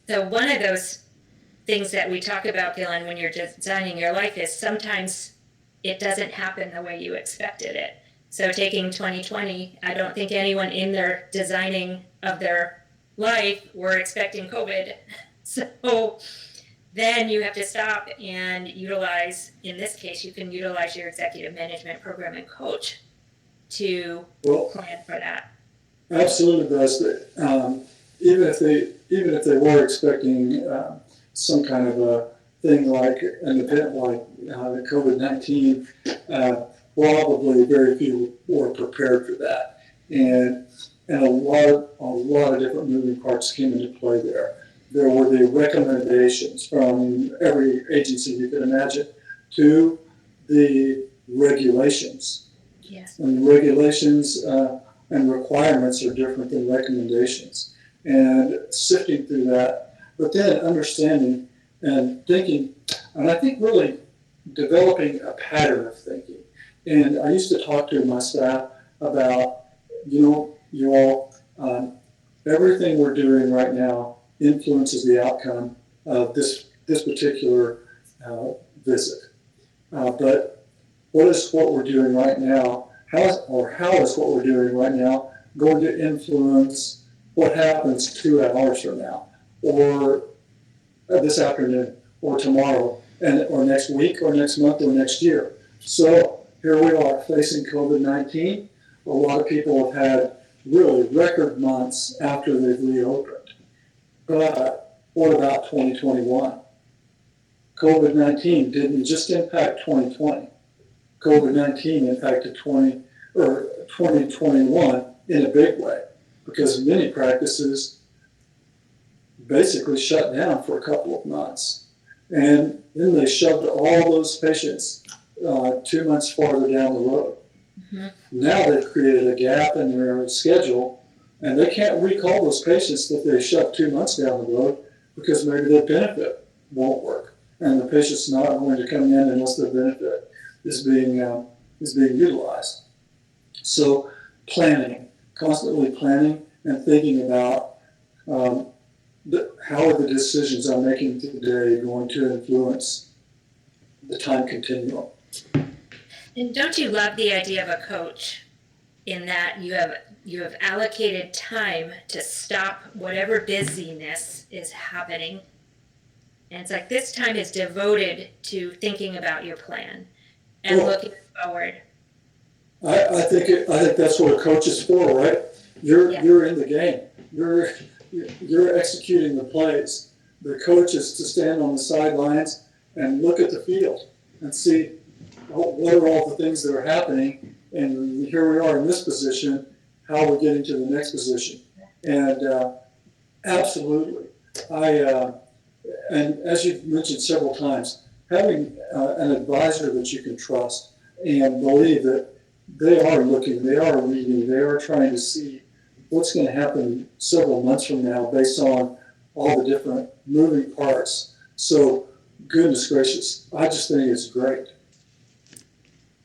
So one of those things that we talk about, Gillen, when you're designing your life is sometimes it doesn't happen the way you expected it. So taking 2020, I don't think anyone in their designing of their life were expecting COVID. So then you have to stop and utilize, in this case, you can utilize your executive management program and coach to plan for that. Absolutely does. Even if they were expecting some kind of a thing like an event like the COVID-19, probably very few were prepared for that, and a lot of different moving parts came into play there. There were the recommendations from every agency you could imagine to the regulations. Yes. And regulations and requirements are different than recommendations. And sifting through that, but then understanding and thinking, and I think really developing a pattern of thinking. And I used to talk to my staff about, you all, everything we're doing right now influences the outcome of this particular visit. But what we're doing right now, how is what we're doing right now going to influence what happens 2 hours from now, or this afternoon, or tomorrow, or next week, or next month, or next year? So here we are facing COVID-19. A lot of people have had really record months after they've reopened. But what about 2021? COVID-19 didn't just impact 2020. COVID-19 impacted 2021 in a big way, because many practices basically shut down for a couple of months. And then they shoved all those patients 2 months farther down the road. Mm-hmm. Now they've created a gap in their schedule, and they can't recall those patients that they shoved 2 months down the road, because maybe their benefit won't work, and the patient's not going to come in unless their benefit is being utilized. So constantly planning and thinking about how are the decisions I'm making today going to influence the time continuum. And don't you love the idea of a coach, in that you have allocated time to stop whatever busyness is happening, and it's like this time is devoted to thinking about your plan and looking forward. I think that's what a coach is for, right? You're in the game. You're executing the plays. The coach is to stand on the sidelines and look at the field and see what are all the things that are happening. And here we are in this position. How are we getting to the next position? And absolutely, and as you've mentioned several times, having an advisor that you can trust and believe that they are looking, they are reading, they are trying to see what's going to happen several months from now based on all the different moving parts. So, goodness gracious, I just think it's great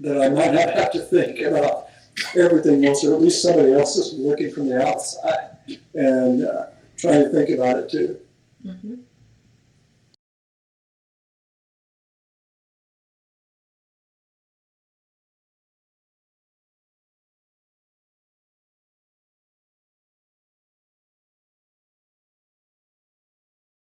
that I might not have to think about everything else, or at least somebody else is looking from the outside and trying to think about it too. Mm-hmm.